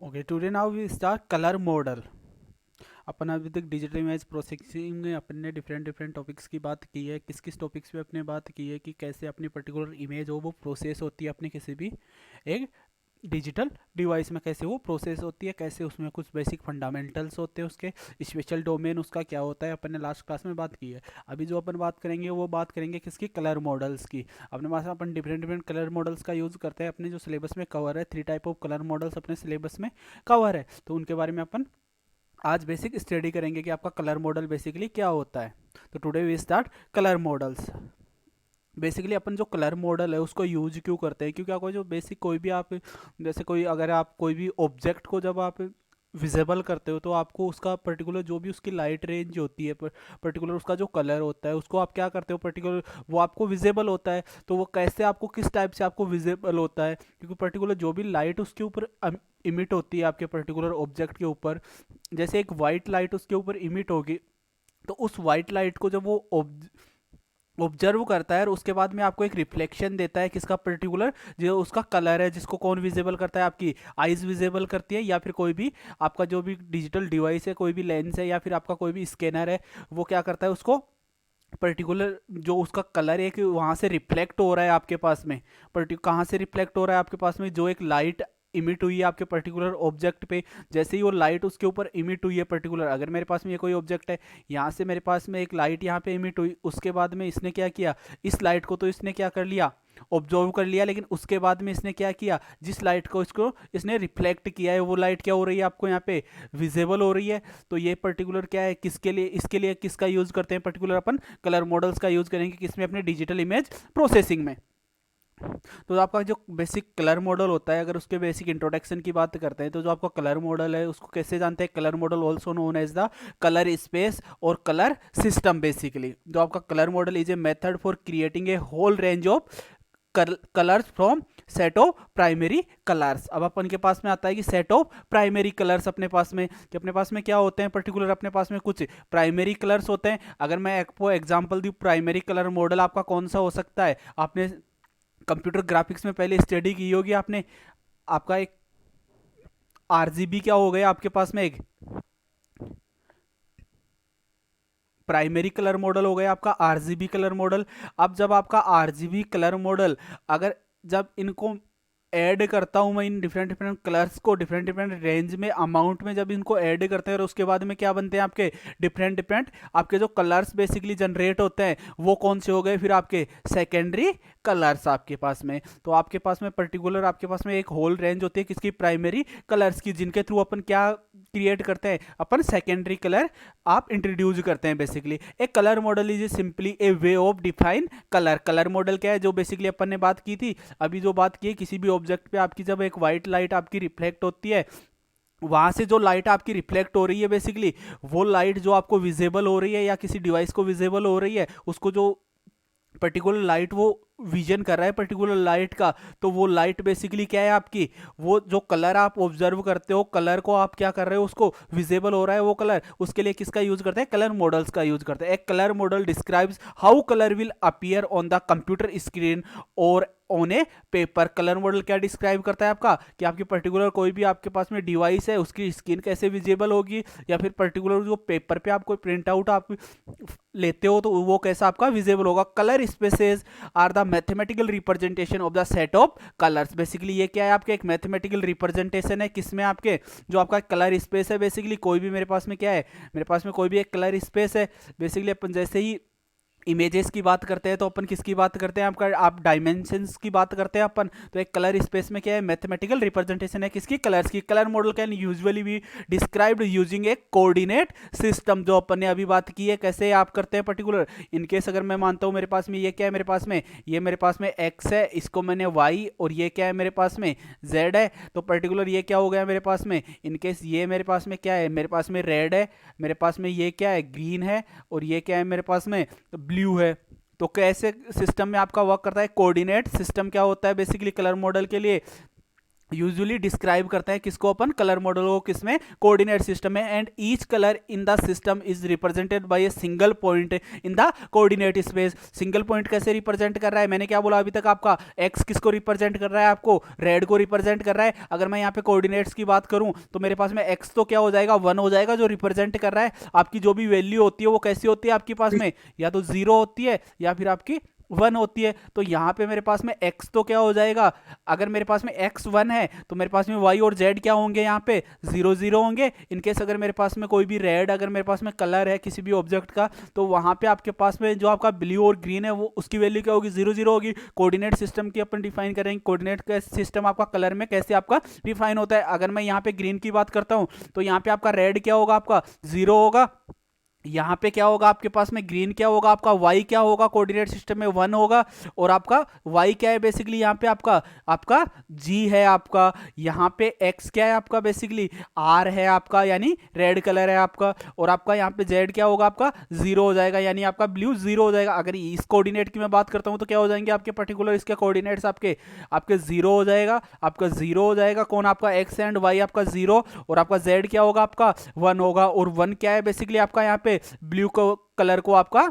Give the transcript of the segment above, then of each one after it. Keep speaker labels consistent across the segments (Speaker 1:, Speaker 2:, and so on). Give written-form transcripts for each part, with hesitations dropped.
Speaker 1: Okay, today now we start colour model. अपन अभी तक डिजिटल इमेज प्रोसेसिंग में अपन ने डिफरेंट डिफरेंट टॉपिक्स की बात की है। किस किस टॉपिक्स पे अपने बात की है कि कैसे अपनी पर्टिकुलर इमेज हो वो प्रोसेस होती है अपने किसी भी एक डिजिटल डिवाइस में, कैसे वो प्रोसेस होती है, कैसे उसमें कुछ बेसिक फंडामेंटल्स होते हैं, उसके स्पेशल डोमेन उसका क्या होता है, अपन ने लास्ट क्लास में बात की है। अभी जो अपन बात करेंगे वो बात करेंगे किसकी, कलर मॉडल्स की। अपने पास में अपन डिफरेंट डिफरेंट कलर मॉडल्स का यूज़ करते हैं अपने जो सिलेबस में कवर है। 3 टाइप ऑफ कलर मॉडल्स अपने सिलेबस में कवर है, तो उनके बारे में अपन आज बेसिक स्टडी करेंगे कि आपका कलर मॉडल बेसिकली क्या होता है। तो today we start colour models. Basically अपन जो कलर मॉडल है उसको यूज क्यों करते हैं, क्योंकि आपको जो बेसिक कोई भी आप जैसे कोई अगर आप कोई भी ऑब्जेक्ट को जब आप विजिबल करते हो तो आपको उसका पर्टिकुलर जो भी उसकी लाइट रेंज होती है, पर्टिकुलर उसका जो कलर होता है उसको आप क्या करते हो, पर्टिकुलर वो आपको विजिबल होता है। तो वो कैसे आपको किस टाइप से आपको विजिबल होता है, क्योंकि पर्टिकुलर जो भी लाइट उसके ऊपर इमिट होती है आपके पर्टिकुलर ऑब्जेक्ट के ऊपर, जैसे एक वाइट लाइट उसके ऊपर इमिट होगी, तो उस वाइट लाइट को जब वो ऑब्जर्व करता है और उसके बाद में आपको एक रिफ्लेक्शन देता है किसका, पर्टिकुलर जो उसका कलर है, जिसको कौन विजिबल करता है, आपकी आइज विजिबल करती है या फिर कोई भी आपका जो भी डिजिटल डिवाइस है, कोई भी लेंस है या फिर आपका कोई भी स्कैनर है, वो क्या करता है उसको पर्टिकुलर जो उसका कलर है कि वहाँ से रिफ्लेक्ट हो रहा है आपके पास में। कहाँ से रिफ्लेक्ट हो रहा है आपके पास में, जो एक लाइट इमिट हुई है आपके पर्टिकुलर ऑब्जेक्ट पे, जैसे ही वो लाइट उसके ऊपर इमिट हुई है पर्टिकुलर, अगर मेरे पास में ये कोई ऑब्जेक्ट है, यहाँ से मेरे पास में एक लाइट यहाँ पे इमिट हुई, उसके बाद में इसने क्या किया, इस लाइट को तो इसने क्या कर लिया, ऑब्जर्व कर लिया, लेकिन उसके बाद में इसने क्या किया, जिस लाइट को इसको इसने रिफ्लेक्ट किया है वो लाइट क्या हो रही है आपको यहाँ पे विजिबल हो रही है। तो ये पर्टिकुलर क्या है, किसके लिए, इसके लिए किसका यूज करते हैं, पर्टिकुलर अपन कलर मॉडल्स का यूज करेंगे किसमें, अपने डिजिटल इमेज प्रोसेसिंग में। तो आपका जो बेसिक कलर मॉडल होता है, अगर उसके बेसिक इंट्रोडक्शन की बात करते हैं, तो जो आपका कलर मॉडल है उसको कैसे जानते हैं, colour model also known as the colour space और कलर सिस्टम। बेसिकली जो आपका colour model is a method for creating a whole range of colours from set of primary colours. अब अपन के पास में आता है कि सेट ऑफ प्राइमरी कलर्स अपने पास में, कि अपने पास में क्या होते हैं, पर्टिकुलर अपने पास में कुछ प्राइमरी कलर्स होते हैं। अगर मैं आपको एग्जांपल दूं, प्राइमरी कलर मॉडल आपका कौन सा हो सकता है, आपने कंप्यूटर ग्राफिक्स में पहले स्टडी की होगी आपने, आपका एक आरजीबी क्या हो गया आपके पास में, एक प्राइमरी कलर मॉडल हो गया आपका आरजीबी कलर मॉडल। अब जब आपका आरजीबी कलर मॉडल, अगर जब इनको ऐड करता हूं मैं इन डिफरेंट डिफरेंट कलर्स को डिफरेंट डिफरेंट रेंज में, अमाउंट में, जब इनको ऐड करते हैं और उसके बाद में क्या बनते हैं आपके डिफरेंट डिफरेंट आपके जो कलर्स बेसिकली जनरेट होते हैं, वो कौन से हो गए फिर आपके सेकेंडरी कलर्स आपके पास में। तो आपके पास में पर्टिकुलर आपके पास में एक होल रेंज होती है किसकी, प्राइमरी कलर्स की, जिनके थ्रू अपन क्या क्रिएट करते हैं, अपन सेकेंडरी कलर आप इंट्रोड्यूस करते हैं। बेसिकली एक colour model is simply A way of define colour. Colour model क्या है, जो बेसिकली अपन ने बात की थी, अभी जो बात की है, किसी भी ऑब्जेक्ट पे आपकी जब एक व्हाइट लाइट आपकी रिफ्लेक्ट होती है, वहां से जो लाइट आपकी रिफ्लेक्ट हो रही है, बेसिकली वो लाइट जो आपको विजिबल हो रही है या किसी डिवाइस को विजिबल हो रही है, उसको जो पर्टिकुलर लाइट वो विजन कर रहा है पर्टिकुलर लाइट का, तो वो लाइट बेसिकली क्या है आपकी, वो जो कलर आप ऑब्जर्व करते हो, कलर को आप क्या कर रहे हो, उसको विजिबल हो रहा है वो कलर, उसके लिए किसका यूज करते हैं, कलर मॉडल्स का यूज करते हैं। एक colour model describes how colour will appear on the computer screen और on a paper. Colour model क्या डिस्क्राइब करता है आपका, कि आपकी पर्टिकुलर कोई भी आपके पास में डिवाइस है, उसकी स्क्रीन कैसे विजिबल होगी, या फिर पर्टिकुलर जो पेपर पे आप कोई प्रिंट आउट आप लेते हो तो वो कैसा आपका विजिबल होगा। Colour spaces are the mathematical representation of the set of colours. Basically ये क्या है, आपके एक मैथमेटिकल रिप्रेजेंटेशन है किसमें, आपके जो आपका कलर स्पेस है, बेसिकली कोई भी मेरे पास में क्या है, मेरे पास में कोई भी एक कलर स्पेस है। बेसिकली अपन जैसे ही इमेजेस की बात करते हैं तो अपन किसकी बात करते हैं, आपका आप डायमेंशंस की बात करते हैं अपन, तो एक कलर स्पेस में क्या है, मैथमेटिकल रिप्रेजेंटेशन है किसकी, कलर्स की। Colour model can usually be described using A coordinate system, जो अपन ने अभी बात की है कैसे आप करते हैं पर्टिकुलर। इनकेस अगर मैं मानता हूँ मेरे पास में ये क्या है, मेरे पास में ये मेरे पास में एक्स है, इसको मैंने वाई, और ये क्या है मेरे पास में जेड है, तो पर्टिकुलर ये क्या हो गया मेरे पास में, इनकेस ये मेरे पास में क्या है, मेरे पास में रेड है, मेरे पास में ये क्या है ग्रीन है, और ये क्या है मेरे पास में ब्लू है। तो कैसे सिस्टम में आपका वर्क करता है, कोऑर्डिनेट सिस्टम क्या होता है बेसिकली कलर मॉडल के लिए, यूजुअली डिस्क्राइब करते हैं किसको, अपन कलर मॉडल को, किसमें, कोऑर्डिनेट सिस्टम में। And each colour in the system is represented by a single point in the coordinate space. Single point कैसे रिप्रेजेंट कर रहा है, मैंने क्या बोला अभी तक आपका, एक्स किसको रिप्रेजेंट कर रहा है, आपको रेड को रिप्रेजेंट कर रहा है। अगर मैं यहाँ पे कोऑर्डिनेट्स की बात करूं तो मेरे पास में एक्स तो क्या हो जाएगा, 1 हो जाएगा, जो रिप्रेजेंट कर रहा है आपकी जो भी वैल्यू होती है वो कैसी होती है आपके पास में, या तो 0 होती है या फिर आपकी 1 होती है। तो यहाँ पे मेरे पास में x तो क्या हो जाएगा, अगर मेरे पास में x 1 है तो मेरे पास में y और z क्या होंगे, यहाँ पे 0 0 होंगे। इनकेस अगर मेरे पास में कोई भी रेड, अगर मेरे पास में कलर है किसी भी ऑब्जेक्ट का, तो वहाँ पे आपके पास में जो आपका ब्लू और ग्रीन है वो उसकी वैल्यू क्या होगी, 0 0 होगी। कोऑर्डिनेट सिस्टम की अपन डिफाइन करेंगे, कोऑर्डिनेट का सिस्टम आपका कलर में कैसे आपका डिफाइन होता है। अगर मैं यहाँ पे ग्रीन की बात करता हूँ तो यहाँ पे आपका रेड क्या होगा, आपका 0 होगा। यहाँ पे क्या होगा आपके पास में, ग्रीन क्या होगा आपका, y क्या होगा, कोऑर्डिनेट सिस्टम में 1 होगा। और आपका y क्या है बेसिकली, यहाँ पे आपका आपका g है आपका। यहाँ पे x क्या है आपका, बेसिकली r है आपका, यानी रेड कलर है आपका। और आपका यहाँ पे z क्या होगा, आपका 0 हो जाएगा, यानी आपका ब्लू 0 हो जाएगा। अगर इस कोऑर्डिनेट की मैं बात करता हूँ तो क्या हो जाएंगे आपके पर्टिकुलर इसके कोऑर्डिनेट्स, आपके आपके 0 हो जाएगा, आपका 0 हो जाएगा। कौन, आपका x एंड y आपका 0, और आपका z क्या होगा, आपका 1 होगा। और 1 क्या है बेसिकली आपका यहाँ पे ब्लू कलर को आपका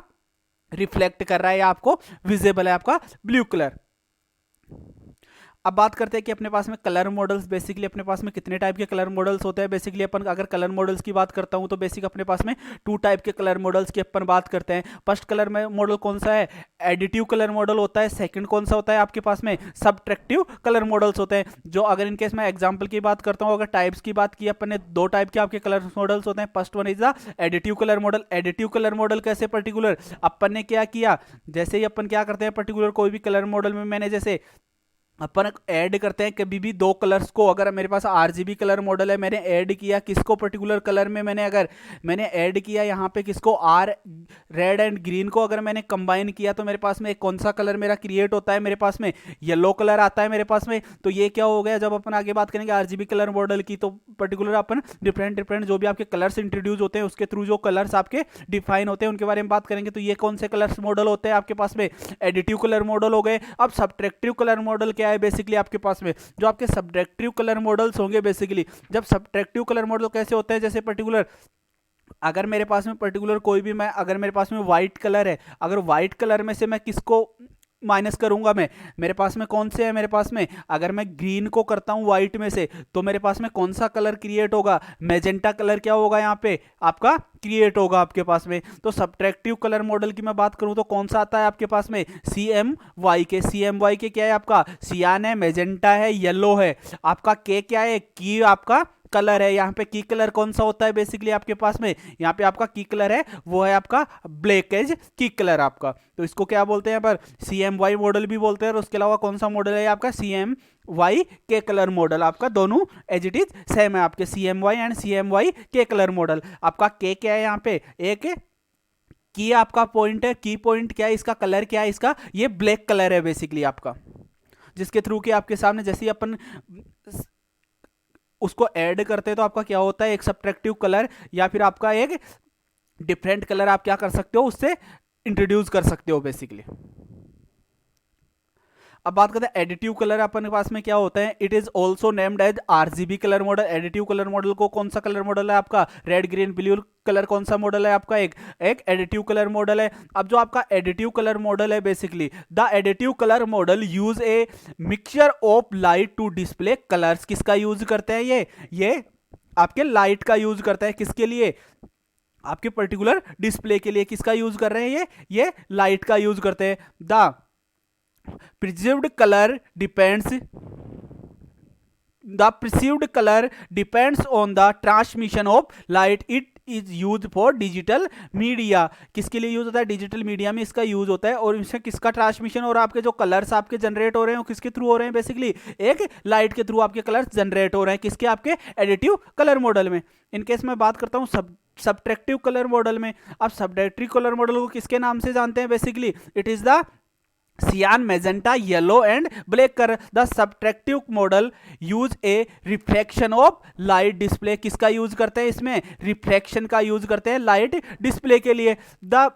Speaker 1: रिफ्लेक्ट कर रहा है, या आपको विजिबल है आपका ब्लू कलर। अब बात करते हैं कि अपने पास में कलर मॉडल्स, बेसिकली अपने पास में कितने टाइप के कलर मॉडल्स होते हैं। बेसिकली अपन अगर कलर मॉडल्स की बात करता हूं तो बेसिक अपने पास में 2 टाइप के कलर मॉडल्स की अपन बात करते हैं। फर्स्ट कलर में मॉडल कौन सा है, एडिटिव कलर मॉडल होता है। सेकंड कौन सा होता है आपके पास में, सबट्रैक्टिव कलर मॉडल्स होते हैं। जो अगर इनकेस मैं एग्जांपल की बात करता हूं, अगर टाइप्स की बात की अपन ने, 2 टाइप के आपके कलर मॉडल्स होते हैं। First one is the additive colour model. Additive colour model कैसे, पर्टिकुलर अपन ने क्या किया, जैसे ही अपन क्या करते हैं पर्टिकुलर कोई भी कलर मॉडल में, मैंने जैसे अपन ऐड करते हैं कभी भी 2 कलर्स को, अगर मेरे पास आरजीबी कलर मॉडल है, मैंने ऐड किया किसको, पर्टिकुलर कलर में मैंने अगर मैंने ऐड किया यहाँ पे किसको, आर रेड एंड ग्रीन को अगर मैंने कंबाइन किया तो मेरे पास में कौन सा कलर मेरा क्रिएट होता है, मेरे पास में येलो कलर आता है मेरे पास में। तो ये क्या हो गया, जब अपन आगे बात करेंगे आरजीबी कलर मॉडल की, तो पर्टिकुलर अपन डिफरेंट डिफरेंट जो भी आपके कलर्स इंट्रोड्यूस होते हैं उसके थ्रू जो कलर्स आपके डिफाइन होते हैं उनके बारे में बात करेंगे। तो ये कौन से कलर्स मॉडल होते हैं आपके पास में, एडिटिव कलर मॉडल हो गए। अब सब्ट्रैक्टिव कलर मॉडल क्या है, बेसिकली आपके पास में जो आपके सब्ट्रैक्टिव कलर मॉडल्स होंगे, बेसिकली जब सब्ट्रैक्टिव कलर मॉडल कैसे होते हैं, जैसे पर्टिकुलर अगर मेरे पास में पर्टिकुलर कोई भी, मैं अगर मेरे पास में व्हाइट कलर है, अगर व्हाइट कलर में से मैं किसको माइनस करूंगा, मैं मेरे पास में कौन से है, मेरे पास में अगर मैं ग्रीन को करता हूं व्हाइट में से तो मेरे पास में कौन सा कलर क्रिएट होगा, मैजेंटा कलर क्या होगा यहाँ पे आपका क्रिएट होगा आपके पास में। तो सब्ट्रैक्टिव कलर मॉडल की मैं बात करूं तो कौन सा आता है आपके पास में, CMYK क्या है आपका, सियान है, मैजेंटा है, येलो है। आपका के क्या है, की आपका कलर है। यहाँ पे की कलर कौन सा होता है बेसिकली आपके पास में, यहाँ पे आपका की कलर है वो है आपका ब्लैक एज की कलर आपका। तो इसको क्या बोलते हैं पर, CMY मॉडल भी बोलते हैं। और उसके अलावा कौन सा मॉडल है आपका, CMYK कलर मॉडल। आपका दोनों एज इट इज सेम है, आपके CMY and CMYK colour model. आपका के क्या है यहाँ पे, एक की आपका पॉइंट है, की पॉइंट क्या है, इसका कलर क्या है, इसका ये ब्लैक कलर है बेसिकली आपका, जिसके थ्रू कि आपके सामने जैसे ही अपन उसको ऐड करते हैं तो आपका क्या होता है, एक सब्ट्रैक्टिव कलर या फिर आपका एक डिफरेंट कलर आप क्या कर सकते हो, उससे इंट्रोड्यूस कर सकते हो बेसिकली। अब बात करते हैं एडिटिव कलर अपने पास में क्या होता है, it is also named as RGB colour model. Additive colour model को कौन सा कलर मॉडल है आपका, रेड ग्रीन ब्लू कलर कौन सा मॉडल है आपका, एक एडिटिव कलर मॉडल है। अब जो आपका एडिटिव कलर मॉडल है, basically the additive colour model use a mixture of light to display colours. किसका यूज करते हैं ये आपके लाइट का यूज करता है, किसके लिए, आपके पर्टिकुलर डिस्प्ले के लिए। किसका यूज कर रहे हैं ये लाइट का यूज करते हैं। The perceived color depends the perceived color depends on the transmission of light. It is used for digital media। किसके लिए यूज होता है, डिजिटल मीडिया में इसका यूज होता है। और इससे किसका ट्रांसमिशन, और आपके जो कलर्स आपके जनरेट हो रहे हैं वो किसके थ्रू हो रहे हैं, बेसिकली एक लाइट के थ्रू आपके कलर्स जनरेट हो रहे हैं, किसके, आपके एडिटिव कलर मॉडल में। इनकेस मैं बात करता हूँ सब्ट्रैक्टिव कलर मॉडल में, आप सब्ट्रैक्टिव कलर मॉडल को किसके नाम से जानते हैं, बेसिकली इट इज द सियान, magenta, yellow and black colour. The subtractive model use a reflection of light display. किसका यूज करते हैं इसमें, रिफ्लेक्शन का यूज करते हैं लाइट डिस्प्ले के लिए। The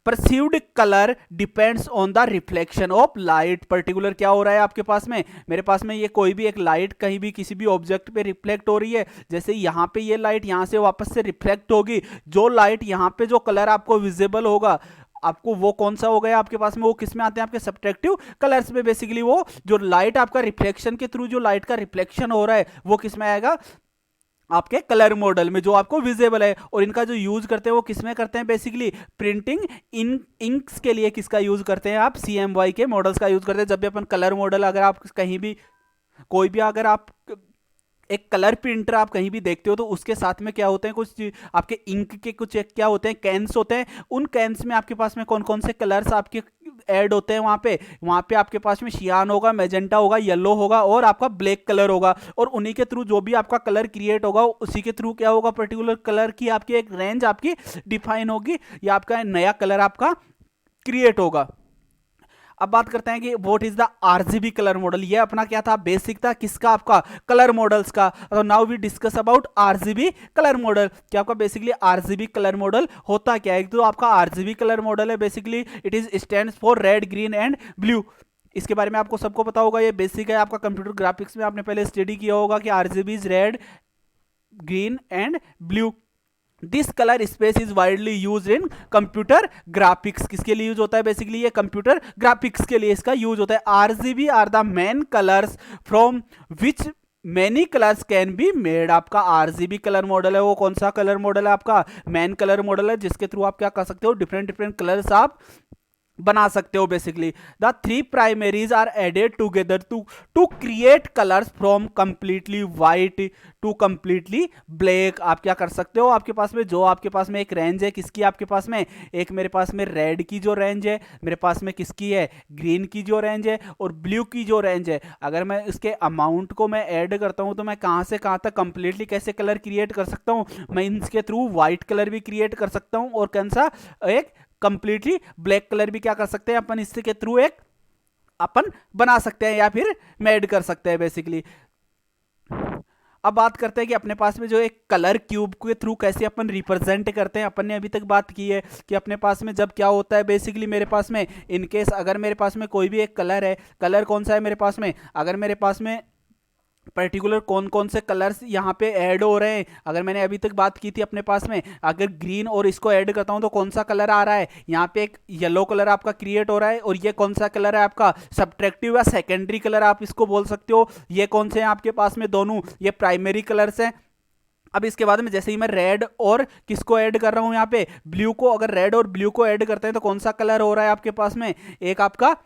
Speaker 1: perceived colour depends on the reflection of light. Particular क्या हो रहा है आपके पास में, मेरे पास में ये कोई भी एक लाइट कहीं भी किसी भी ऑब्जेक्ट पे रिफ्लेक्ट हो रही है, जैसे यहाँ पे ये लाइट यहाँ से वापस से रिफ्लेक्ट होगी, जो लाइट यहाँ पे जो कलर आपको विजिबल होगा आपको वो कौन सा हो गया आपके पास में, वो किस में आते हैं आपके सब्ट्रैक्टिव कलर्स में। बेसिकली वो जो लाइट आपका रिफ्लेक्शन के थ्रू जो लाइट का रिफ्लेक्शन हो रहा है वो किस में आएगा, आपके कलर मॉडल में जो आपको विजिबल है। और इनका जो यूज करते हैं वो किस में करते हैं, बेसिकली प्रिंटिंग इंक्स के लिए किसका यूज करते हैं आप, CMY के मॉडल्स का यूज करते हैं। जब भी अपन कलर मॉडल, अगर आप कहीं भी कोई भी अगर आप एक कलर प्रिंटर आप कहीं भी देखते हो तो उसके साथ में क्या होते हैं, कुछ आपके इंक के कुछ क्या होते हैं, कैंस होते हैं। उन कैंस में आपके पास में कौन कौन से कलर्स आपके ऐड होते हैं वहां पे आपके पास में शियान होगा, मैजेंटा होगा, येलो होगा और आपका ब्लैक कलर होगा। और उन्हीं के थ्रू जो भी आपका कलर क्रिएट होगा उसी के थ्रू क्या होगा, पर्टिकुलर कलर की आपकी एक रेंज आपकी डिफाइन होगी या आपका नया कलर आपका क्रिएट होगा। अब बात करते हैं कि what is the RGB colour model. ये अपना क्या था, बेसिक था किसका, आपका कलर मॉडल्स का। तो now we discuss about RGB colour model. क्या आपका बेसिकली RGB कलर मॉडल होता क्या है, तो आपका RGB कलर मॉडल है basically it is stands for red, green and blue. इसके बारे में आपको सबको पता होगा, ये बेसिक है आपका कंप्यूटर ग्राफिक्स में, आपने पहले स्टडी किया होगा कि RGB is red, green and blue. This colour space is widely use in computer graphics. किसके लिए यूज होता है, बेसिकली ये कंप्यूटर ग्राफिक्स के लिए इसका यूज होता है। RGB are the main colours from which many colours can be made. आपका RGB कलर मॉडल है वो कौन सा कलर मॉडल है, आपका मैन कलर मॉडल है, जिसके थ्रू आप क्या कर सकते हो, डिफरेंट डिफरेंट कलर्स आप बना सकते हो। Basically the three primaries are added together to create colours from completely white to completely black. आप क्या कर सकते हो, आपके पास में जो आपके पास में एक रेंज है किसकी, आपके पास में एक मेरे पास में रेड की जो रेंज है, मेरे पास में किसकी है, ग्रीन की जो रेंज है और ब्लू की जो रेंज है। अगर मैं इसके अमाउंट को मैं ऐड करता हूं तो मैं कहां से कहां तक कंप्लीटली कैसे कलर क्रिएट कर सकता हूं, मैं इसके थ्रू व्हाइट कलर भी क्रिएट कर सकता हूं और कौन सा, एक कंप्लीटली ब्लैक कलर भी क्या कर सकते हैं अपन इसके थ्रू एक अपन बना सकते हैं या फिर मेड कर सकते हैं बेसिकली। अब बात करते हैं कि अपने पास में जो एक कलर क्यूब के थ्रू कैसे अपन रिप्रेजेंट करते हैं। अपन ने अभी तक बात की है कि अपने पास में जब क्या होता है, बेसिकली मेरे पास में इनकेस अगर मेरे पास में कोई भी एक कलर है, कलर कौन सा है मेरे पास में, अगर मेरे पास में पर्टिकुलर कौन कौन से कलर्स यहाँ पे ऐड हो रहे हैं, अगर मैंने अभी तक बात की थी अपने पास में, अगर ग्रीन और इसको ऐड करता हूँ तो कौन सा कलर आ रहा है, यहाँ पे एक येलो कलर आपका क्रिएट हो रहा है। और ये कौन सा कलर है आपका, सब्ट्रैक्टिव या सेकेंडरी कलर आप इसको बोल सकते हो। ये कौन से हैं आपके पास में, दोनों ये प्राइमरी कलर्स हैं। अब इसके बाद में जैसे ही मैं रेड और किसको ऐड कर रहा हूँ यहाँ पे, ब्लू को, अगर रेड और ब्लू को ऐड करते हैं तो कौन सा कलर हो रहा है आपके पास में, एक आपका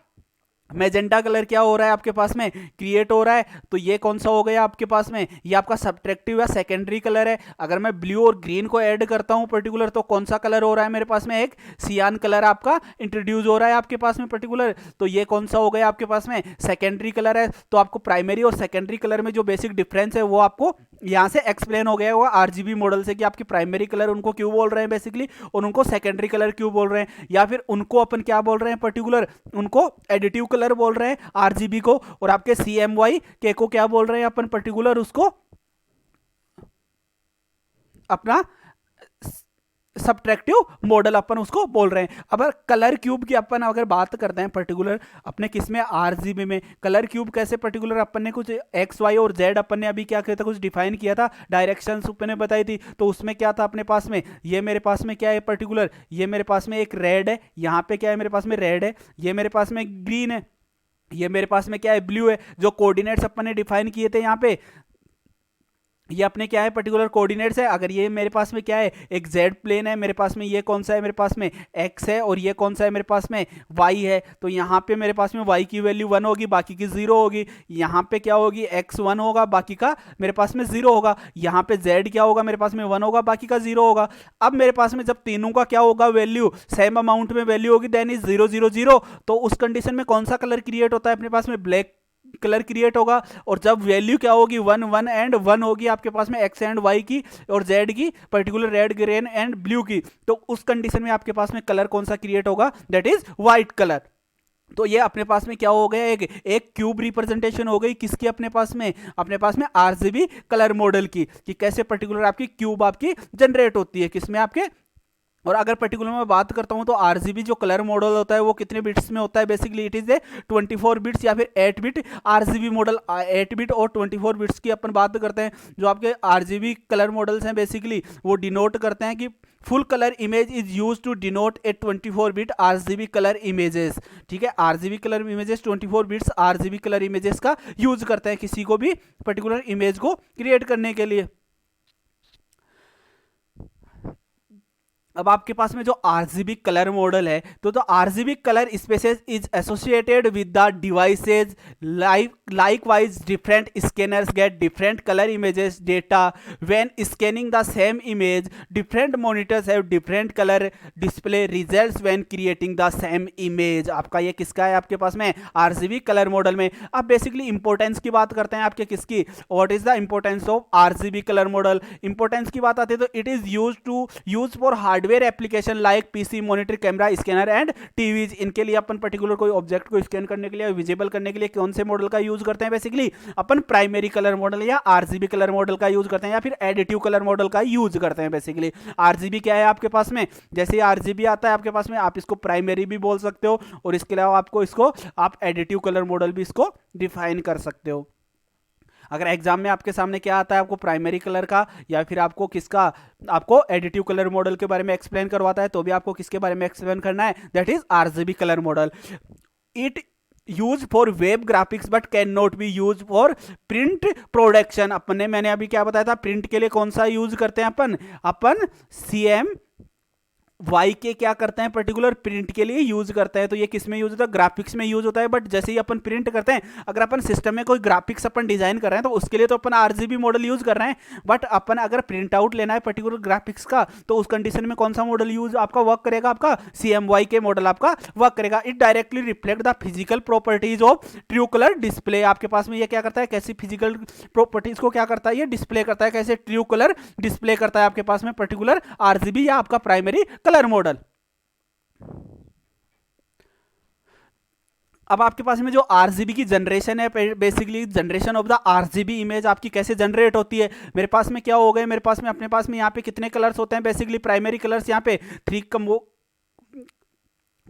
Speaker 1: मैजेंटा कलर क्या हो रहा है आपके पास में क्रिएट हो रहा है। तो ये कौन सा हो गया आपके पास में, ये आपका सब्ट्रैक्टिव या सेकेंडरी कलर है। अगर मैं ब्लू और ग्रीन को ऐड करता हूं पर्टिकुलर तो कौन सा कलर हो रहा है मेरे पास में, एक सियान कलर आपका इंट्रोड्यूस हो रहा है आपके पास में पर्टिकुलर। तो ये कौन सा हो गया आपके पास में, सेकेंडरी कलर है। तो आपको प्राइमरी और सेकेंडरी कलर में जो बेसिक डिफरेंस है वो आपको यहां से एक्सप्लेन हो गया होगा RGB मॉडल से कि आपकी प्राइमरी कलर उनको क्यों बोल रहे हैं बेसिकली और उनको सेकेंडरी कलर क्यों बोल रहे हैं, या फिर उनको अपन क्या बोल रहे हैं पर्टिकुलर, उनको एडिटिव कलर बोल रहे हैं RGB को, और आपके CMY के को क्या बोल रहे हैं अपन पर्टिकुलर, उसको अपना सब्ट्रैक्टिव मॉडल अपन उसको बोल रहे हैं। अब कलर क्यूब की अपन अगर बात करते हैं पर्टिकुलर अपने किसमें, RGB में कलर क्यूब कैसे पर्टिकुलर अपन ने कुछ X Y और Z अपन ने अभी क्या किया था, कुछ डिफाइन किया था, डायरेक्शंस अपन ने बताई थी। तो उसमें क्या था अपने पास में, ये मेरे पास में क्या है पर्टिकुलर, ये मेरे पास में एक रेड है, यहाँ पे क्या है मेरे पास में रेड है, ये मेरे पास में ग्रीन है, ये मेरे पास में क्या है ब्लू है। जो कोऑर्डिनेट्स अपन ने डिफाइन किए थे यहाँ पे, ये अपने क्या है पर्टिकुलर कोऑर्डिनेट्स है। अगर ये मेरे पास में क्या है, एक जेड प्लेन है मेरे पास में, ये कौन सा है मेरे पास में एक्स है, और ये कौन सा है मेरे पास में वाई है। तो यहाँ पे मेरे पास में वाई की वैल्यू 1 होगी, बाकी की 0 होगी। यहाँ पे क्या होगी, एक्स 1 होगा, बाकी का मेरे पास में 0 होगा। यहाँ पे जेड क्या होगा, मेरे पास में 1 होगा, बाकी का 0 होगा। अब मेरे पास में जब तीनों का क्या होगा, वैल्यू सेम अमाउंट में वैल्यू होगी, देन इज 0 0 0। तो उस कंडीशन में कौन सा कलर क्रिएट होता है अपने पास में, ब्लैक कलर क्रिएट होगा। और जब वैल्यू क्या होगी 1 1 एंड 1 होगी आपके पास में एक्स एंड वाई की और जेड की, particular red green and blue की, तो उस कंडीशन में आपके पास में कलर कौन सा क्रिएट होगा, दैट इज व्हाइट कलर। तो ये अपने पास में क्या हो गया, एक क्यूब रिप्रेजेंटेशन हो गई किसकी अपने पास में RGB कलर मॉडल की, कि कैसे पर्टिकुलर आपकी क्यूब आपकी जनरेट होती है किसमें, आपके और अगर पर्टिकुलर मैं बात करता हूं तो आरजीबी जो कलर मॉडल होता है वो कितने बिट्स में होता है, basically it is a 24 bits या फिर 8 बिट आरजीबी मॉडल। 8 बिट और 24 बिट्स की अपन बात करते हैं। जो आपके आरजीबी कलर मॉडल्स हैं बेसिकली वो डिनोट करते हैं कि full colour image is use to denote a 24 bit RGB colour images. ठीक है, RGB colour images 24 bits RGB colour images का यूज करते हैं किसी को भी पर्टिकुलर इमेज को क्रिएट करने के लिए। अब आपके पास में जो आरजीबी कलर मॉडल है तो RGB colour spaces is associated with the devices likewise different scanners get different color images data when scanning the same image. Different monitors have different color display results when creating the same image. आपका ये किसका है आपके पास में RGB colour model में। अब basically importance की बात करते हैं आपके किसकी, what is the importance of RGB colour model. Importance की बात आती है तो it is use for hardware application like PC, monitor, camera, scanner and TVs. इनके लिए अपन पर्टिकुलर कोई ऑब्जेक्ट को स्कैन करने के लिए, विजिबल करने के लिए कौन से मॉडल का यूज करते हैं, बेसिकली अपन प्राइमरी कलर मॉडल या आरजीबी कलर मॉडल का यूज करते हैं या फिर एडिटिव कलर मॉडल का यूज करते हैं। बेसिकली आरजीबी क्या है आपके पास में, जैसे आरजीबी आता है आपके पास में आप इसको प्राइमरी भी बोल सकते हो और इसके अलावा आपको इसको आप एडिटिव कलर मॉडल भी इसको डिफाइन कर सकते हो। अगर एग्जाम में आपके सामने क्या आता है, आपको प्राइमरी कलर का या फिर आपको किसका, आपको एडिटिव कलर मॉडल के बारे में एक्सप्लेन करवाता है तो भी आपको किसके बारे में एक्सप्लेन करना है, that is RGB colour model. It use for web graphics but can not be use for print production. अपने मैंने अभी क्या बताया था, प्रिंट के लिए कौन सा यूज करते हैं अपन CM वाई के क्या करते हैं पर्टिकुलर प्रिंट के लिए यूज करते हैं। तो ये किस में यूज होता है, ग्राफिक्स में यूज होता है। बट जैसे ही अपन प्रिंट करते हैं, अगर अपन सिस्टम में कोई ग्राफिक्स अपन डिजाइन कर रहे हैं तो उसके लिए तो अपन आरजीबी मॉडल यूज कर रहे हैं। बट अपन अगर प्रिंट आउट लेना है पर्टिकुलर ग्राफिक्स का तो उस कंडीशन में कौन सा मॉडल यूज आपका वर्क करेगा, आपका CMY के मॉडल आपका वर्क करेगा। It directly reflect the physical properties of true colour display. आपके पास में ये क्या करता है, कैसी फिजिकल प्रॉपर्टीज को क्या करता है, ये डिस्प्ले करता है, कैसे ट्रू कलर डिस्प्ले करता है आपके पास में पर्टिकुलर आरजीबी या आपका प्राइमरी कलर मॉडल। अब आपके पास में जो आरजीबी की जनरेशन है, basically generation of the RGB image आपकी कैसे जनरेट होती है। मेरे पास में क्या हो गए, मेरे पास में अपने पास में यहाँ पे कितने कलर्स होते हैं, बेसिकली प्राइमरी कलर्स यहाँ पे 3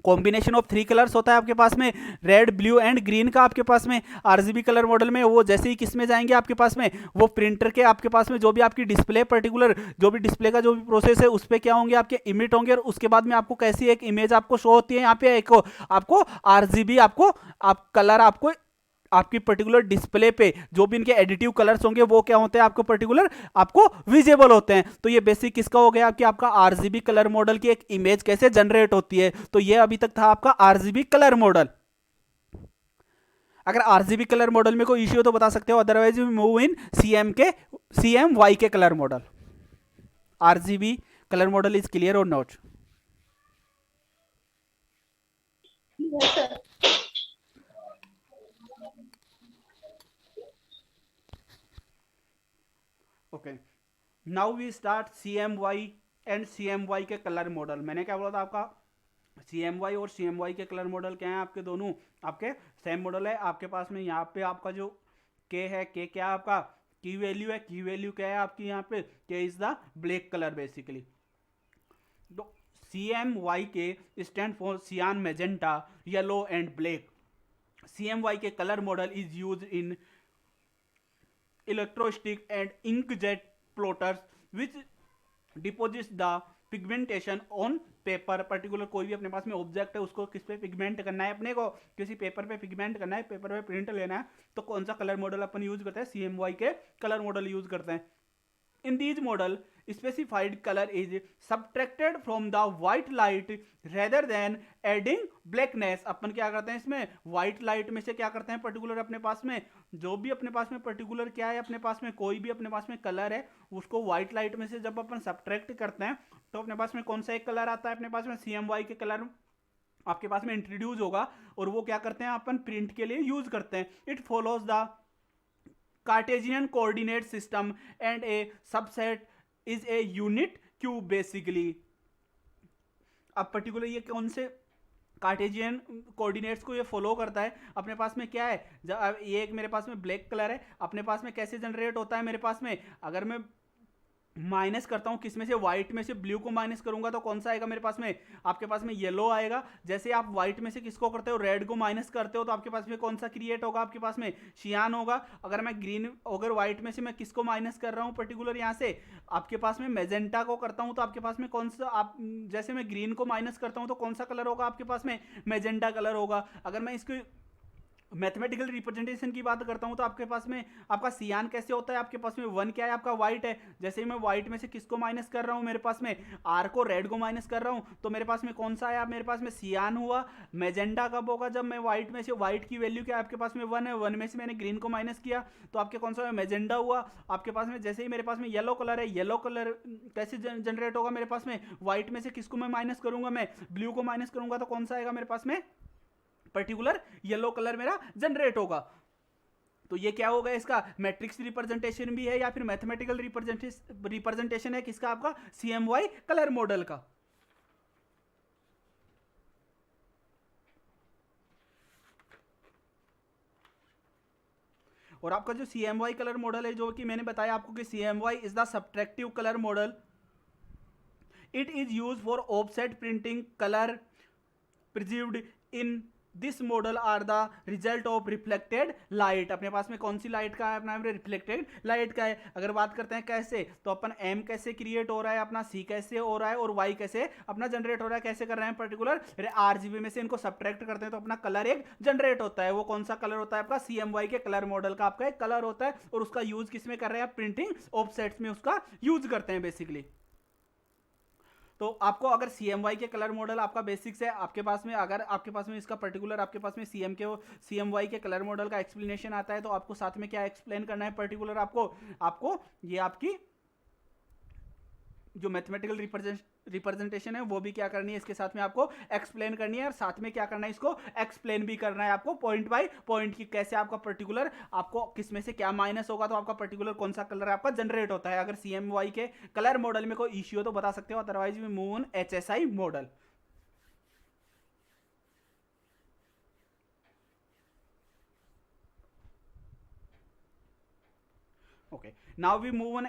Speaker 1: कॉम्बिनेशन ऑफ 3 कलर्स होता है आपके पास में, रेड, ब्लू एंड ग्रीन का आपके पास में आरजीबी कलर मॉडल में। वो जैसे ही किस में जाएंगे आपके पास में, वो प्रिंटर के आपके पास में जो भी आपकी डिस्प्ले पर्टिकुलर जो भी डिस्प्ले का जो भी प्रोसेस है उस पर क्या होंगे, आपके इमिट होंगे और उसके बाद में आपको कैसी एक इमेज आपको शो होती है। यहाँ पे एक आपको आरजीबी आपको कलर आपको आपकी पर्टिकुलर डिस्प्ले पे जो भी इनके एडिटिव कलर्स होंगे वो क्या होते हैं आपको पर्टिकुलर आपको विजिबल होते हैं। तो ये बेसिक किसका हो गया कि आपका आरजीबी कलर मॉडल की एक इमेज कैसे जनरेट होती है। तो ये अभी तक था आपका आरजीबी कलर मॉडल। अगर आरजीबी कलर मॉडल में कोई इश्यू हो तो बता सकते हो, otherwise we move in CMY के colour model. RGB colour model is clear और not? Okay, now we start CMY and CMY के कलर मॉडल। मैंने क्या बोला था आपका, CMY और CMY के कलर मॉडल क्या है आपके दोनों आपके सेम मॉडल है। आपके पास में यहाँ पे आपका जो K है, K क्या है आपका की वैल्यू है, की वैल्यू क्या है आपकी यहाँ पे, K is the black colour basically. तो CMY के स्टैंड फॉर सियान, magenta, yellow and black. CMY के colour model is use in electrostatic and inkjet plotters which deposits the pigmentation on paper. Particular कोई भी अपने पास में ऑब्जेक्ट है उसको किस पे पिगमेंट करना है, अपने को किसी पेपर पे पिगमेंट करना है, पेपर पे प्रिंट लेना है तो कौन सा कलर मॉडल अपन यूज करते हैं, CMY के कलर मॉडल यूज करते हैं। In these model specified color is subtracted from the white light rather than adding blackness। अपन क्या करते हैं इसमें white light में से क्या करते हैं पर्टिकुलर अपने पास में जो भी अपने पास में पर्टिकुलर क्या है, अपने पास में कोई भी अपने पास में कलर है उसको व्हाइट लाइट में से जब अपन सब्ट्रैक्ट करते हैं तो अपने पास में कौन सा एक कलर आता है, अपने पास में CMY के कलर आपके पास में इंट्रोड्यूस होगा और वो क्या करते हैं अपन प्रिंट के लिए यूज करते हैं। It follows the Cartesian coordinate system and A subset is a unit cube basically. अब पर्टिकुलर ये कौन से कार्टेशियन कोऑर्डिनेट्स को ये फॉलो करता है। अपने पास में क्या है, ये एक मेरे पास में ब्लैक कलर है, अपने पास में कैसे जनरेट होता है, मेरे पास में अगर मैं माइनस करता हूं किस में से, व्हाइट में से ब्लू को माइनस करूंगा तो कौन सा आएगा मेरे पास में, आपके पास में येलो आएगा। जैसे आप व्हाइट में से किसको करते हो, रेड को माइनस करते हो, तो आपके पास में कौन सा क्रिएट होगा, आपके पास में शियान होगा। अगर मैं ग्रीन, अगर व्हाइट में से मैं किसको माइनस कर रहा हूं पर्टिकुलर यहां से, आपके पास में मेजेंटा को करता हूं, तो आपके पास में कौन सा, आप जैसे मैं ग्रीन को माइनस करता हूं तो कौन सा कलर होगा आपके पास में, मेजेंटा कलर होगा। अगर मैं इसको मैथमेटिकल रिप्रेजेंटेशन की बात करता हूं तो आपके पास में आपका सियान कैसे होता है, आपके पास में वन क्या है, आपका व्हाइट है। जैसे ही मैं व्हाइट में से किसको माइनस कर रहा हूं, मेरे पास में आर को, रेड को माइनस कर रहा हूं, तो मेरे पास में कौन सा आया, मेरे पास में सियान हुआ। मेजेंडा कब होगा, जब मैं व्हाइट में से, व्हाइट की वैल्यू क्या है आपके पास में वन है, वन में से मैंने ग्रीन को माइनस किया तो आपके कौन सा मेजेंडा हुआ। आपके पास में जैसे ही मेरे पास में येलो कलर है, येलो कलर कैसे जनरेट होगा मेरे पास में, व्हाइट में से किसको मैं माइनस करूंगा, मैं ब्लू को माइनस करूंगा तो कौन सा आएगा मेरे पास में, पर्टिकुलर येलो कलर मेरा जनरेट होगा। तो ये क्या होगा, इसका मैट्रिक्स रिप्रेजेंटेशन भी है या फिर मैथमेटिकल रिप्रेजेंटेशन है किसका, आपका CMY कलर मॉडल का। और आपका जो CMY कलर मॉडल है, जो कि मैंने बताया आपको कि CMY is the subtractive colour model, it is use for offset printing colour preserved in this model are the result of reflected light. अपने पास में कौन सी लाइट का है, अपना रिफ्लेक्टेड लाइट का है। अगर बात करते हैं कैसे, तो अपन M कैसे क्रिएट हो रहा है, अपना C कैसे हो रहा है, और Y कैसे अपना जनरेट हो रहा है, कैसे कर रहे हैं पर्टिकुलर RGB में से इनको सब्ट्रैक्ट करते हैं तो अपना कलर एक जनरेट होता है। वो कौन सा कलर होता है, आपका CMY के कलर मॉडल का आपका एक कलर होता है, और उसका यूज किस में कर रहे हैं, प्रिंटिंग ऑफसेट्स में उसका यूज करते हैं बेसिकली। तो आपको अगर CMY के कलर मॉडल आपका बेसिक्स है आपके पास में, अगर आपके पास में इसका पर्टिकुलर आपके पास में CMY के कलर मॉडल का एक्सप्लेनेशन आता है तो आपको साथ में क्या एक्सप्लेन करना है पर्टिकुलर, आपको ये आपकी जो मैथमेटिकल रिप्रेजेंटेशन है वो भी क्या करनी है, इसके साथ में आपको एक्सप्लेन करनी है, और साथ में क्या करना है, इसको एक्सप्लेन भी करना है आपको पॉइंट बाय पॉइंट की कैसे आपका पर्टिकुलर, आपको किस में से क्या माइनस होगा तो आपका पर्टिकुलर कौन सा कलर आपका जनरेट होता है। अगर CMY के कलर मॉडल में कोई इश्यू हो तो बता सकते हो, otherwise we move on HSI model. Okay, now we move on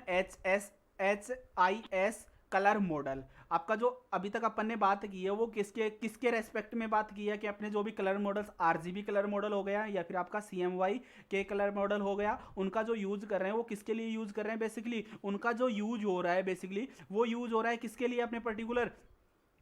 Speaker 1: HIS colour model. आपका जो अभी तक अपन ने बात की है वो किसके किसके रेस्पेक्ट में बात की है, कि अपने जो भी colour models RGB colour model हो गया या फिर आपका CMY के कलर मॉडल हो गया, उनका जो यूज कर रहे हैं वो किसके लिए यूज कर रहे हैं बेसिकली, उनका जो यूज हो रहा है बेसिकली वो यूज हो रहा है किसके लिए, अपने पर्टिकुलर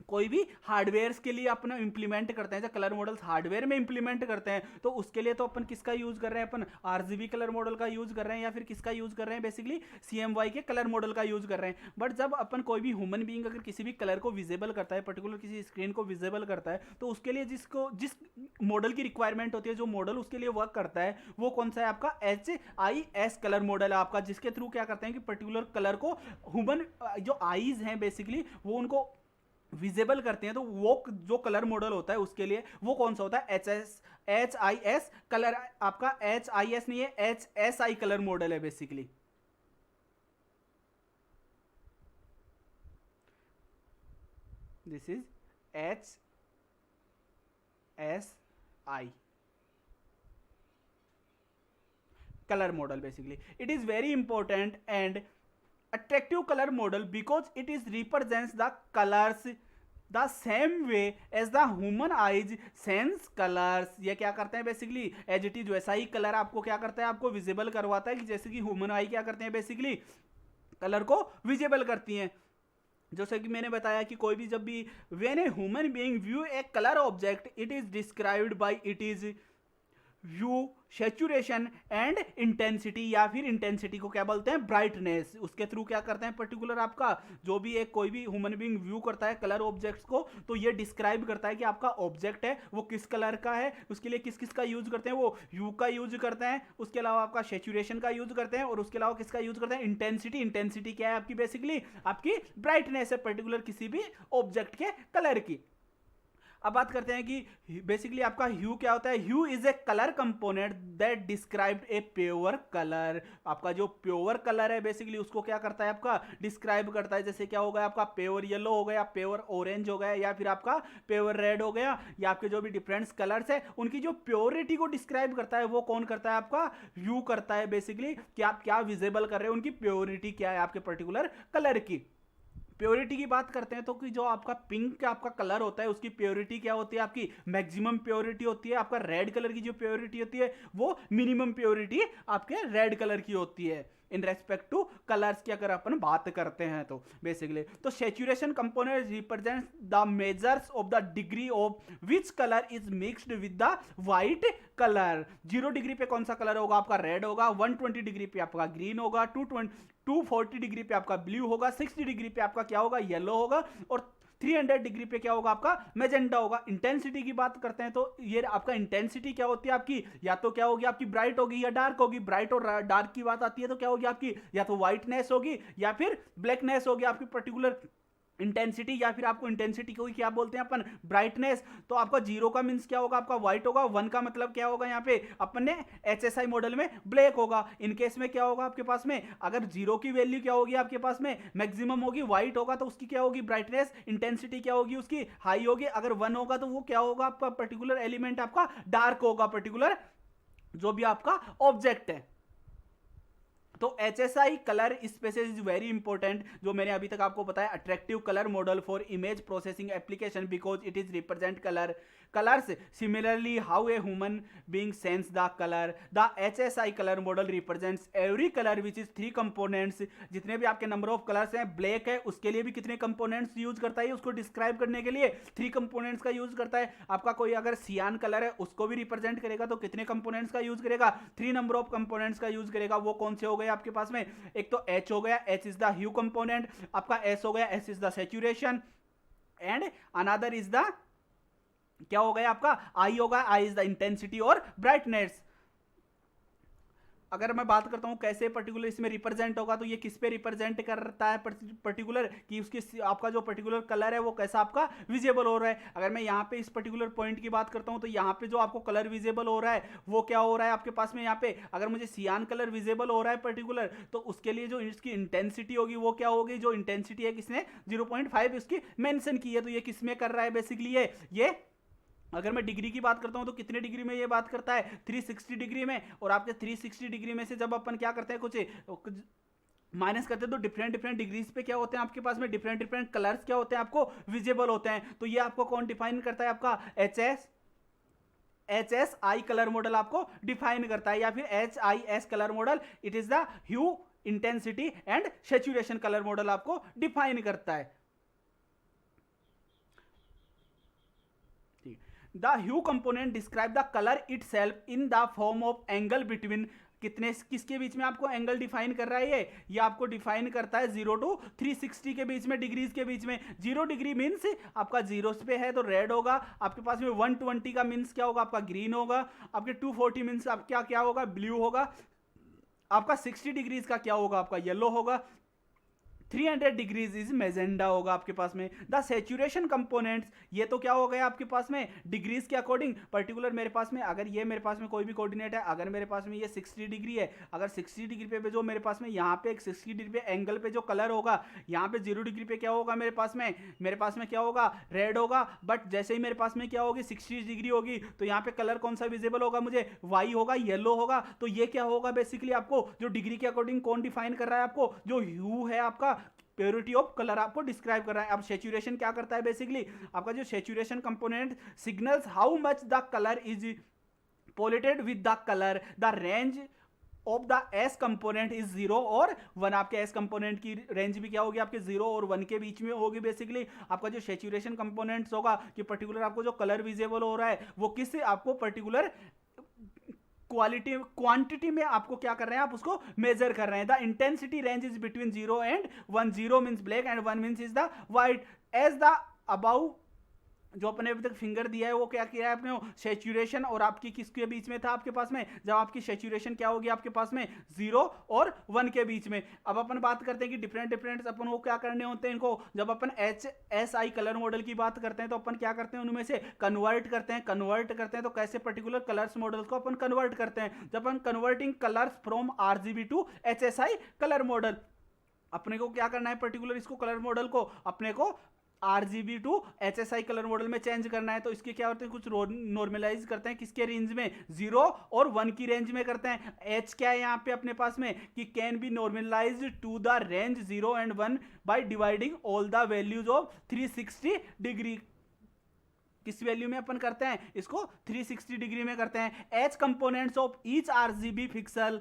Speaker 1: कोई भी हार्डवेयर के लिए अपना इंप्लीमेंट करते हैं, जब कलर मॉडल्स हार्डवेयर में इंप्लीमेंट करते हैं तो उसके लिए तो अपन किसका यूज कर रहे हैं, अपन RGB कलर मॉडल का यूज कर रहे हैं, या फिर किसका यूज कर रहे हैं बेसिकली CMY के कलर मॉडल का यूज कर रहे हैं। बट जब अपन कोई भी ह्यूमन बीइंग अगर किसी भी कलर को विजिबल करता है, पर्टिकुलर किसी स्क्रीन को विजिबल करता है, तो उसके लिए जिस मॉडल की रिक्वायरमेंट होती है, जो मॉडल उसके लिए वर्क करता है वो कौन सा है, आपका HIS कलर मॉडल है आपका, जिसके थ्रू क्या करते हैं कि पर्टिकुलर कलर को ह्यूमन जो आईज हैं बेसिकली वो उनको विजिबल करते हैं, तो वो जो कलर मॉडल होता है उसके लिए वो कौन सा होता है, HIS कलर, आपका HIS नहीं है, HSI कलर मॉडल है basically. This is HSI color model basically. It is very important and attractive color model because it is represents the colors the same way as the human eyes sense colors। ये क्या करते हैं basically, as it is वैसा ही colour आपको क्या करता है, आपको विजिबल करवाता है, कि जैसे कि ह्यूमन आई क्या करते हैं बेसिकली कलर को विजिबल करती हैं। जैसे कि मैंने बताया कि कोई भी जब भी when a human being view A colour object it is described bye it is view saturation and intensity, या फिर इंटेंसिटी को क्या बोलते हैं, ब्राइटनेस। उसके थ्रू क्या करते हैं पर्टिकुलर आपका जो भी एक कोई भी ह्यूमन बीइंग व्यू करता है कलर ऑब्जेक्ट्स को, तो ये डिस्क्राइब करता है कि आपका ऑब्जेक्ट है वो किस कलर का है, उसके लिए किस किस का यूज करते हैं, वो यू का यूज करते हैं, उसके अलावा आपका सैचुरेशन का यूज करते हैं, और उसके अलावा किसका यूज करते हैं, इंटेंसिटी। इंटेंसिटी क्या है आपकी बेसिकली, आपकी ब्राइटनेस है पर्टिकुलर किसी भी ऑब्जेक्ट के कलर की। अब बात करते हैं कि बेसिकली आपका ह्यू क्या होता है। Hue is a colour component that describe a pure colour. आपका जो प्योर कलर है बेसिकली उसको क्या करता है, आपका डिस्क्राइब करता है। जैसे क्या हो गया आपका प्योर येलो हो गया, प्योर ऑरेंज हो गया, या फिर आपका प्योर रेड हो गया, या आपके जो भी डिफरेंट कलर्स है उनकी जो प्योरिटी को डिस्क्राइब करता है वो कौन करता है, आपका ह्यू करता है। बेसिकली कि आप क्या विजिबल कर रहे हो, उनकी प्योरिटी क्या है आपके पर्टिकुलर कलर की। प्योरिटी की बात करते हैं तो कि जो आपका पिंक का आपका कलर होता है उसकी प्योरिटी क्या होती है, आपकी मैक्सिमम प्योरिटी होती है। आपका रेड कलर की जो प्योरिटी होती है वो मिनिमम प्योरिटी आपके रेड कलर की होती है इन रेस्पेक्ट टू कलर्स की अगर अपन बात करते हैं तो बेसिकली। तो saturation component represents the measures of the degree of which colour is mixed with the white colour. 0 degree पे कौन सा कलर होगा, आपका रेड होगा। 120 डिग्री पे आपका ग्रीन होगा। 240 डिग्री पे आपका ब्लू होगा। 60 डिग्री पे आपका क्या होगा, येलो होगा। और 300 डिग्री पे क्या होगा, आपका मैजेंटा होगा। इंटेंसिटी की बात करते हैं तो ये आपका इंटेंसिटी क्या होती है आपकी, या तो क्या होगी आपकी ब्राइट होगी या डार्क होगी। ब्राइट और डार्क की बात आती है तो क्या होगी आपकी, या तो व्हाइटनेस होगी या फिर ब्लैकनेस होगी आपकी पर्टिकुलर इंटेंसिटी। या फिर आपको इंटेंसिटी को क्या बोलते हैं अपन, ब्राइटनेस। तो आपका 0 का मींस क्या होगा, आपका व्हाइट होगा। 1 का मतलब क्या होगा, यहाँ पे अपन ने HSI मॉडल में ब्लैक होगा। इन केस में क्या होगा आपके पास में, अगर 0 की वैल्यू क्या होगी आपके पास में मैक्सिमम होगी, व्हाइट होगा तो उसकी क्या होगी ब्राइटनेस, इंटेंसिटी क्या होगी उसकी हाई होगी। अगर 1 होगा तो वो क्या होगा आपका पर्टिकुलर एलिमेंट आपका डार्क होगा, पर्टिकुलर जो भी आपका ऑब्जेक्ट है। तो HSI colour spaces is very important, जो मैंने अभी तक आपको बताया, attractive colour model for image processing application because it is represent colors. Similarly, how a human being sense the color. The HSI color model represents every color which is 3 components. जितने भी आपके number of colours हैं, black है उसके लिए भी कितने components use करता है, उसको डिस्क्राइब करने के लिए 3 कंपोनेंट्स का यूज करता है। आपका कोई अगर सियान कलर है उसको भी रिप्रेजेंट करेगा तो कितने कंपोनेंट्स का यूज करेगा, 3 नंबर ऑफ कंपोनेंट्स का यूज करेगा। वो कौन से हो गए आपके पास में, एक तो H हो गया, H is the hue component. आपका S हो गया, S is the saturation. And another is the क्या हो गया आपका I होगा, I इज द इंटेंसिटी और ब्राइटनेस। अगर मैं बात करता हूं कैसे पर्टिकुलर इसमें रिप्रेजेंट होगा, तो ये किस पे रिप्रेजेंट करता है पर्टिकुलर, कि उसकी आपका जो पर्टिकुलर कलर है वो कैसा आपका विजिबल हो रहा है। अगर मैं यहाँ पे इस पर्टिकुलर पॉइंट की बात करता हूं तो यहाँ पे जो आपको कलर विजिबल हो रहा है वो क्या हो रहा है आपके पास में, यहाँ पे अगर मुझे सियान कलर विजिबल हो रहा है पर्टिकुलर, तो उसके लिए जो इसकी इंटेंसिटी होगी वो क्या होगी, जो इंटेंसिटी है किसने 0.5 इसकी मेंशन की है। तो ये किस में कर रहा है बेसिकली, ये अगर मैं डिग्री की बात करता हूं तो कितने डिग्री में ये बात करता है, 360 डिग्री में। और आपके 360 डिग्री में से जब अपन क्या करते हैं कुछ माइनस करते हैं तो डिफरेंट डिफरेंट डिग्रीज पे क्या होते हैं आपके पास में, डिफरेंट डिफरेंट कलर्स क्या होते हैं आपको विजिबल होते हैं। तो ये आपको कौन डिफाइन करता है, आपका HSI कलर मॉडल आपको डिफाइन करता है, या फिर HIS colour model, it is the hue, intensity and saturation colour model आपको डिफाइन करता है। The hue component describe the color itself in the form of angle between किसके बीच में आपको एंगल डिफाइन कर रहा है, ये आपको डिफाइन करता है 0 to 360 के बीच में, डिग्रीज के बीच में। 0 डिग्री मीन्स आपका 0 पे है तो रेड होगा, आपके पास में 120 का मीन्स क्या होगा आपका ग्रीन होगा, आपके 240 मीन्स आप क्या होगा ब्लू होगा, आपका 60 डिग्रीज का क्या होगा आपका येलो होगा, 300 डिग्रीज इज मेजेंडा होगा आपके पास में। द सैचुरेशन कंपोनेंट्स, ये तो क्या हो गया आपके पास में डिग्रीज के अकॉर्डिंग पर्टिकुलर। मेरे पास में अगर ये मेरे पास में कोई भी कोऑर्डिनेट है, अगर मेरे पास में ये 60 डिग्री है, अगर 60 डिग्री पे जो मेरे पास में यहाँ पे एक 60 डिग्री पे एंगल पे जो कलर होगा, यहाँ पे 0 डिग्री पे क्या होगा मेरे पास में क्या होगा रेड होगा। बट जैसे ही मेरे पास में क्या होगी 60 डिग्री होगी तो यहाँ पे कलर कौन सा विजिबल होगा मुझे, वाई होगा, येलो होगा। तो ये क्या होगा बेसिकली आपको जो डिग्री के अकॉर्डिंग कौन डिफाइन कर रहा है, आपको जो ह्यू है आपका प्योरिटी ऑफ कलर आपको डिस्क्राइब कर रहा है। अब सैचुरेशन क्या करता है बेसिकली, आपका जो saturation component signals how much the colour is polluted with the colour. The range of the S component is 0 और 1। आपके एस कंपोनेंट की रेंज भी क्या होगी आपके 0 और 1 के बीच में होगी। बेसिकली आपका जो सैचुरेशन कंपोनेंट्स होगा कि पर्टिकुलर आपको जो कलर विजिबल हो रहा है वो किससे आपको पर्टिकुलर क्वांटिटी में आपको क्या कर रहे हैं, आप उसको मेजर कर रहे हैं। The intensity range is between 0 and 1। 0 means black and 1 means is the white. As the above जो अपने अभी तक फिंगर दिया है वो क्या किया है अपने, सैचुरेशन और आपकी किसके बीच में था आपके पास में, जब आपकी सैचुरेशन क्या होगी आपके पास में 0 और 1 के बीच में। अब अपन बात करते हैं कि डिफरेंट डिफरेंट अपन को क्या करने होते हैं इनको, जब अपन HSI कलर मॉडल की बात करते हैं तो अपन क्या करते हैं उनमें से कन्वर्ट करते हैं। तो कैसे पर्टिकुलर कलर्स मॉडल्स को अपन कन्वर्ट करते हैं, जब अपन converting colours from RGB to HSI colour model, अपने को क्या करना है पर्टिकुलर इसको कलर मॉडल को अपने को RGB to HSI colour model में चेंज करना है। तो इसके क्या होते हैं, कुछ नॉर्मलाइज करते हैं किसके रेंज में, 0 और 1 की रेंज में करते हैं। H क्या है यहाँ पे अपने पास में कि can be normalize to the range 0 and 1 by dividing all the values of 360 degree. किस वैल्यू में अपन करते हैं इसको, 360 डिग्री में करते हैं। H components of each RGB pixel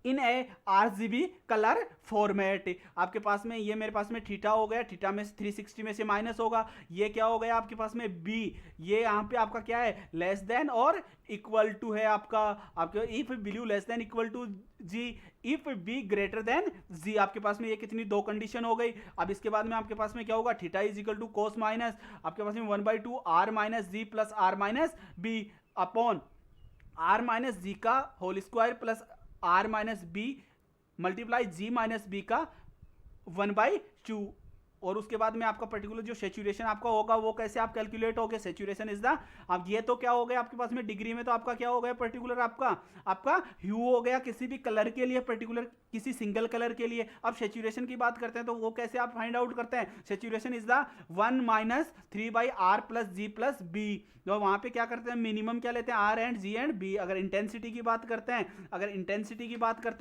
Speaker 1: in A RGB colour format. आपके पास में ये मेरे पास में थीटा हो गया, थीटा में 360 में से माइनस होगा, ये क्या हो गया आपके पास में B, ये यहाँ पे आपका क्या है लेस देन और इक्वल टू है आपके if blue less than equal to G, if B greater than G। आपके पास में ये कितनी दो कंडीशन हो गई। अब इसके बाद में आपके पास में क्या होगा, theta is equal to cos minus आपके पास में 1/2 R minus G plus R minus B upon R minus G का whole square plus R minus B multiply G minus B का 1/2। और उसके बाद में आपका पर्टिकुलर जो सैचुरेशन आपका होगा वो कैसे आप कैलकुलेट हो गए, सैचुरेशन इज द, अब ये तो क्या हो गया आपके पास में डिग्री में, तो आपका क्या हो गया पर्टिकुलर आपका ह्यू हो गया किसी भी कलर के लिए, पर्टिकुलर किसी सिंगल कलर के लिए। अब सैचुरेशन की बात करते हैं तो वो कैसे आप फाइंड आउट करते हैं, saturation is the 1 minus 3/R plus G plus B। तो वहां पे क्या करते हैं मिनिमम क्या लेते हैं R and G and B। अगर इंटेंसिटी की बात करते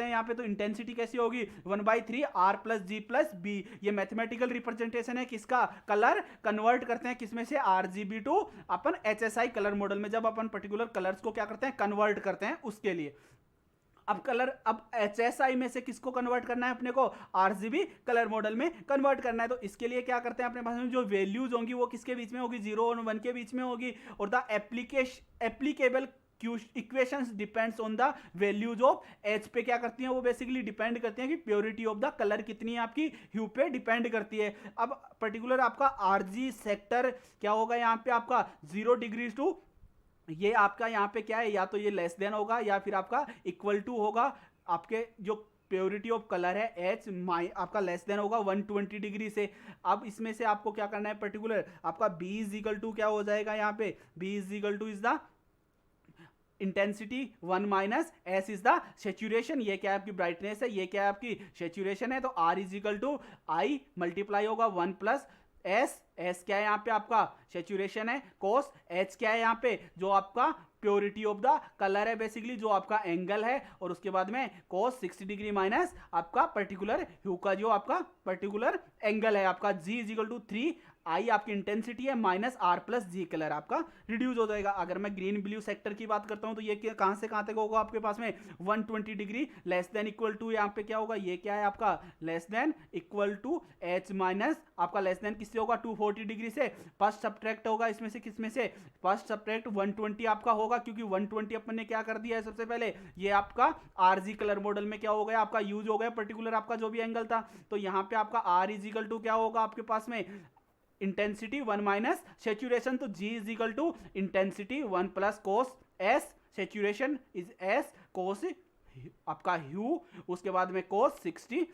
Speaker 1: हैं यहाँ पे, तो इंटेंसिटी कैसी होगी 1/3 R plus G plus B। ये मैथमेटिकल रिप्रेजेंटेशन है किसका, कलर कन्वर्ट करते हैं किसमें से RGB टू अपन HSI कलर मॉडल में, जब अपन पर्टिकुलर कलर्स को क्या करते हैं कन्वर्ट करते हैं उसके लिए। अब HSI में से किसको कन्वर्ट करना है अपने को, RGB कलर मॉडल में कन्वर्ट करना है। तो इसके लिए क्या करते हैं अपने पास में जो वैल्यूज होंगी वो किसके बीच में होगी, 0 और 1 के बीच में होगी। और the applicable equations depends on the values of H पे क्या करती हैं वो बेसिकली डिपेंड करती हैं कि प्योरिटी ऑफ द कलर कितनी है आपकी, ह्यू पे डिपेंड करती है। अब पर्टिकुलर आपका RG सेक्टर क्या होगा यहाँ पे आपका 0 डिग्री टू, ये आपका यहाँ पे क्या है, या तो ये लेस देन होगा या फिर आपका इक्वल टू होगा। आपके जो प्योरिटी ऑफ कलर है H आपका लेस देन होगा 120 डिग्री से। अब इसमें से आपको क्या करना है पर्टिकुलर आपका B इज इक्वल टू क्या हो जाएगा यहाँ पे, B is equal two is the intensity 1 minus S is the saturation. ये क्या है आपकी ब्राइटनेस है, ये क्या है आपकी सैचुरेशन है। तो R is equal to I multiply होगा 1 प्लस S क्या है यहाँ पे आपका सैचुरेशन है, कोस H क्या है यहाँ पे जो आपका प्योरिटी ऑफ द कलर है बेसिकली, जो आपका एंगल है। और उसके बाद में कोस 60 डिग्री माइनस आपका पर्टिकुलर ह्यू का जो आपका पर्टिकुलर एंगल है आपका, G is equal to 3 I आपकी इंटेंसिटी है minus R plus G colour आपका रिड्यूस हो जाएगा। अगर मैं ग्रीन ब्लू सेक्टर की बात करता हूं तो ये कहां से कहां तक होगा आपके पास में 120 degree less than equal to, यहाँ पे क्या होगा ये क्या है आपका less than equal to H minus आपका लेस देन किससे होगा 240 डिग्री से। फर्स्ट सब्ट्रैक्ट होगा इसमें से किसमें से, फर्स्ट सब्ट्रैक्ट 120 आपका होगा, क्योंकि 120 अपन ने क्या कर दिया है सबसे पहले, ये आपका RG कलर मॉडल में क्या हो गया आपका यूज हो गया पर्टिकुलर आपका जो भी एंगल था। तो यहाँ पे आपका R इज इक्वल टू क्या होगा आपके पास में इंटेंसिटी 1 माइनस सैचुरेशन, तो G is equal to intensity 1 plus cos S, saturation is S cos आपका ह्यू, उसके बाद में कोस 60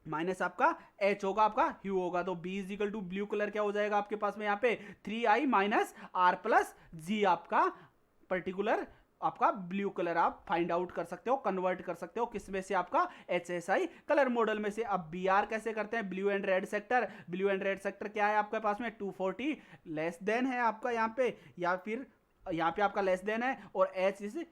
Speaker 1: माइनस आपका H होगा आपका ह्यू होगा। तो B is equal to blue colour क्या हो जाएगा आपके पास में यहाँ पे 3I minus R plus G आपका पर्टिकुलर आपका ब्लू कलर आप फाइंड आउट कर सकते हो, कन्वर्ट कर सकते हो किसमें से आपका HSI कलर मॉडल में से। अब BR कैसे करते हैं, blue and red sector, blue and red sector क्या है आपके पास में 240 लेस देन है आपका यहाँ पे, या फिर यहाँ पे आपका लेस देन है, और H इज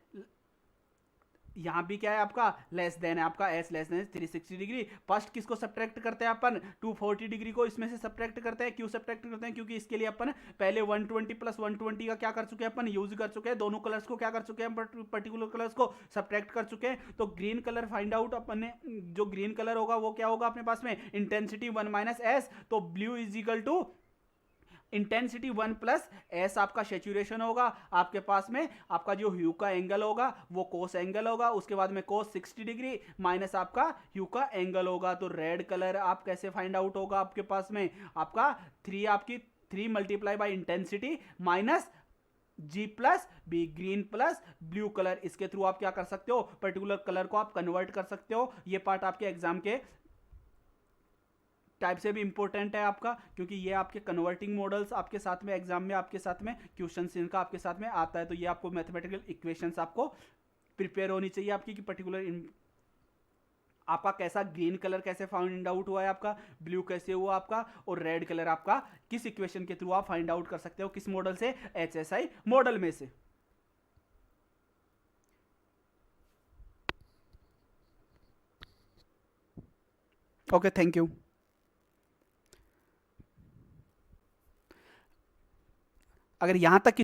Speaker 1: यहाँ भी क्या है आपका लेस देन है आपका S less than 360 degree. First किसको सब्ट्रैक्ट करते हैं अपन 240 डिग्री को इसमें से सब्ट्रैक्ट करते हैं। क्यों सब्ट्रैक्ट करते हैं, क्योंकि इसके लिए अपन पहले 120 प्लस 120 का क्या कर चुके हैं अपन यूज कर चुके हैं, दोनों कलर्स को क्या कर चुके हैं पर्टिकुलर कलर्स को सब्ट्रैक्ट कर चुके हैं। तो ग्रीन कलर फाइंड आउट अपन ने, जो ग्रीन कलर होगा वो क्या होगा अपने पास में इंटेंसिटी 1 माइनस S, तो blue is equal to intensity 1 plus S आपका सैचुरेशन होगा। आपके पास में आपका जो ह्यू का एंगल होगा वो कोस एंगल होगा, उसके बाद में कोस 60 डिग्री माइनस आपका ह्यू का एंगल होगा। तो रेड कलर आप कैसे फाइंड आउट होगा आपके पास में आपका 3 आपकी 3 multiply by intensity minus G plus B, green plus blue colour. इसके थ्रू आप क्या कर सकते हो, पर्टिकुलर कलर को आप कन्वर्ट कर सकते हो। ये पार्ट आपके एग्जाम के टाइप से भी इंपॉर्टेंट है आपका, क्योंकि ये आपके कन्वर्टिंग मॉडल्स आपके साथ में एग्जाम में आपके साथ में क्वेश्चन इनका आपके साथ में आता है। तो ये आपको मैथमेटिकल इक्वेशंस आपको प्रिपेयर होनी चाहिए आपकी, कि पर्टिकुलर आपका कैसा ग्रीन कलर कैसे फाइंड आउट हुआ है, आपका ब्लू कैसे हुआ आपका, और रेड कलर आपका किस इक्वेशन के थ्रू आप फाइंड आउट कर सकते हो, किस मॉडल से, HSI मॉडल में से। Okay, thank you. अगर यहां तक